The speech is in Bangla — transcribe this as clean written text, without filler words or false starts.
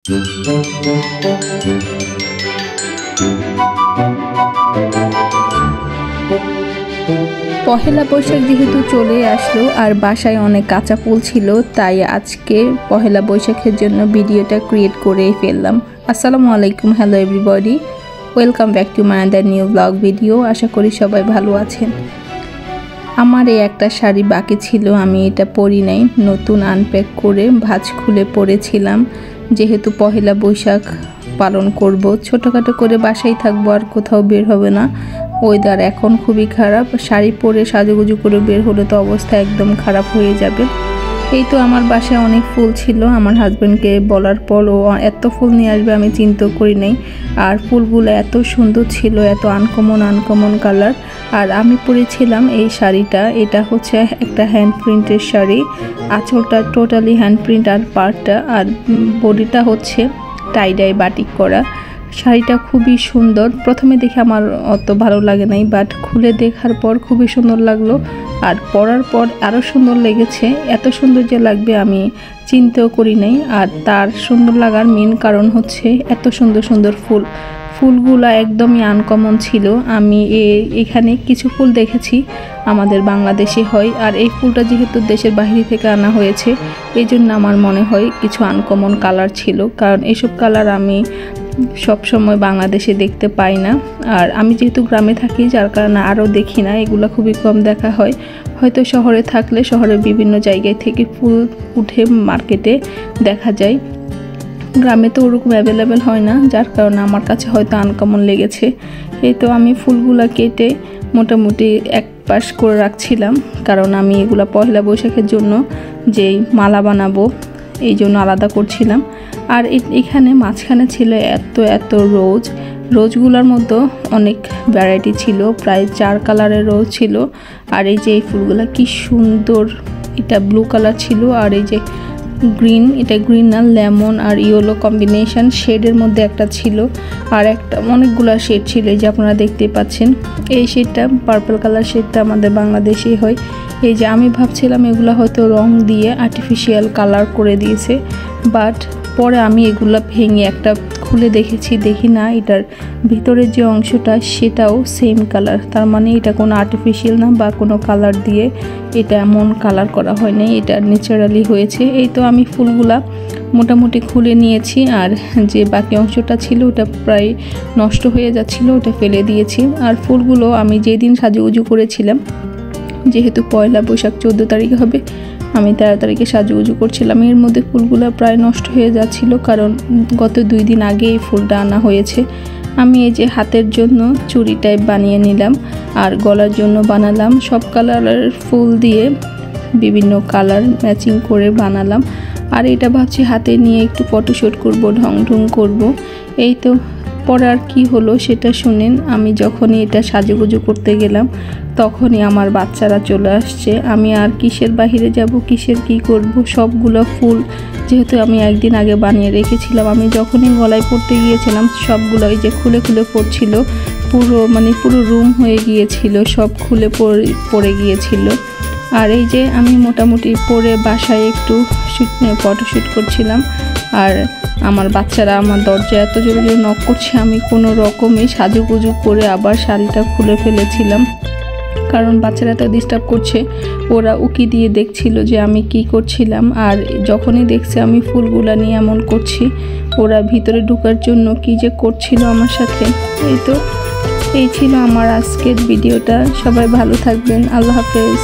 পহেলা বৈশাখ যেহেতু চলে আসলো আর বাসায় অনেক কাঁচা ফুল ছিল, তাই আজকে পহেলা বৈশাখের জন্য ভিডিওটা ক্রিয়েট করে ফেললাম। আসসালামু আলাইকুম, hello everybody, welcome back to my other new vlog video. আশা করি সবাই ভালো আছেন। আমার এই একটা শাড়ি বাকি ছিল, আমি এটা পরি নাই, নতুন আনপ্যাক করে ভাঁজ খুলে পরেছিলাম। যেহেতু পহেলা বৈশাখ পালন করব, ছোটোখাটো করে বাসায় থাকবো, আর কোথাও বের হবে না। ওয়েদার এখন খুবই খারাপ, শাড়ি পরে সাজুগুজু করে বের হলে তো অবস্থা একদম খারাপ হয়ে যাবে। এই তো আমার বাসায় অনেক ফুল ছিল, আমার হাজব্যান্ডকে বলার পর ও এত ফুল নিয়ে আসবে আমি চিন্তা করি নাই। আর ফুলগুলো এত সুন্দর ছিল, এত আনকমন কালার। আর আমি পরেছিলাম এই শাড়িটা, এটা হচ্ছে একটা হ্যান্ড প্রিন্টের শাড়ি। আঁচলটা টোটালি হ্যান্ড প্রিন্ট আর পাড়টা আর বডিটা হচ্ছে টাইডাই বাটিক করা। শাড়িটা খুবই সুন্দর। প্রথমে দেখে আমার অত ভালো লাগে নাই, বাট খুলে দেখার পর খুবই সুন্দর লাগলো। আর পরার পর আরও সুন্দর লেগেছে। এত সুন্দর যে লাগবে আমি চিন্তাও করি নাই। আর তার সুন্দর লাগার মেন কারণ হচ্ছে এত সুন্দর ফুলগুলা একদমই আনকমন ছিল। আমি এখানে কিছু ফুল দেখেছি আমাদের বাংলাদেশে হয়, আর এই ফুলটা যেহেতু দেশের বাইরে থেকে আনা হয়েছে, এই জন্য আমার মনে হয় কিছু আনকমন কালার ছিল, কারণ এসব কালার আমি সব সময় বাংলাদেশে দেখতে পাই না। আর আমি যেহেতু গ্রামে থাকি, যার কারণে আরও দেখি না, এগুলো খুবই কম দেখা হয়। হয়তো শহরে থাকলে শহরের বিভিন্ন জায়গায় থেকে ফুল উঠে মার্কেটে দেখা যায়, গ্রামে তো ওরকম অ্যাভেলেবেল হয় না, যার কারণে আমার কাছে হয়তো আনকমন লেগেছে। এই তো আমি ফুলগুলা কেটে মোটামুটি এক পাশ করে রাখছিলাম, কারণ আমি এগুলা পয়লা বৈশাখের জন্য যেই মালা বানাবো এই জন্য আলাদা করছিলাম। আর এখানে মাঝখানে ছিল এত রোজগুলোর মধ্যে অনেক ভ্যারাইটি ছিল, প্রায় 4 কালারের রোজ ছিল। আর এই যে এই ফুলগুলা কি সুন্দর, এটা ব্লু কালার ছিল, আর এই যে গ্রিন, এটা গ্রিন না লেমন আর ইয়েলো কম্বিনেশন শেডের মধ্যে একটা ছিল, আর একটা অনেকগুলো শেড ছিল, এই যে আপনারা দেখতে পাচ্ছেন। এই শেডটা পার্পল কালার শেডটা আমাদের বাংলাদেশেই হয়। এই যে আমি ভাবছিলাম এগুলো হয়তো রং দিয়ে আর্টিফিশিয়াল কালার করে দিয়েছে, বাট পরে আমি এগুলো ভেঙে একটা খুলে দেখি না, এটার ভিতরের যে অংশটা সেটাও সেম কালার। তার মানে এটা কোনো আর্টিফিশিয়াল না বা কোনো কালার দিয়ে এটা এমন কালার করা হয়নি, এটা ন্যাচারালি হয়েছে। এই তো আমি ফুলগুলা মোটামুটি খুলে নিয়েছি, আর যে বাকি অংশটা ছিল ওটা প্রায় নষ্ট হয়ে যাচ্ছিল, ওটা ফেলে দিয়েছি। আর ফুলগুলো আমি যেদিন সাজুগুজু করেছিলাম, যেহেতু পয়লা বৈশাখ 14 তারিখে হবে, আমি 13 তারিখে সাজুগুজু করছিলাম, এর মধ্যে ফুলগুলো প্রায় নষ্ট হয়ে যাচ্ছিল, কারণ গত 2 দিন আগে এই ফুলটা আনা হয়েছে। আমি এই যে হাতের জন্য চুড়ি টাইপ বানিয়ে নিলাম, আর গলার জন্য বানালাম, সব কালারের ফুল দিয়ে বিভিন্ন কালার ম্যাচিং করে বানালাম। আর এটা ভাবছি হাতে নিয়ে একটু ফটোশ্যুট করব, ঢং করব। এই তো পরে আর কি হলো সেটা শুনেন। আমি যখনই এটা সাজুগুজু করতে গেলাম, তখনই আমার বাচ্চারা চলে আসছে। আমি আর কিসের বাহিরে যাব, কিসের কি করব, সবগুলো ফুল যেহেতু আমি একদিন আগে বানিয়ে রেখেছিলাম, আমি যখনই গলায় পরতে গিয়েছিলাম সবগুলো এই যে খুলে পড়ছিল, পুরো রুম হয়ে গিয়েছিল, সব খুলে পড়ে গিয়েছিল। আর এই যে আমি মোটামুটি পরে বাসায় একটু ফটোশ্যুট করছিলাম, আর আমার বাচ্চারা আমার দরজায় এত জোরে নক করছে, আমি কোনো রকমে সাজুগুজু করে আবার শাড়িটা খুলে ফেলেছিলাম, কারণ বাচ্চারা তো ডিস্টার্ব করছে। ওরা উকি দিয়ে দেখছিল যে আমি কি করছিলাম, আর যখনই দেখছে আমি ফুলগুলা নিয়ে এমন করছি, ওরা ভিতরে ঢোকার জন্য কি যে করছিল আমার সাথে। এই ছিল আমার আজকের ভিডিওটা। সবাই ভালো থাকবেন, আল্লাহ হাফেজ।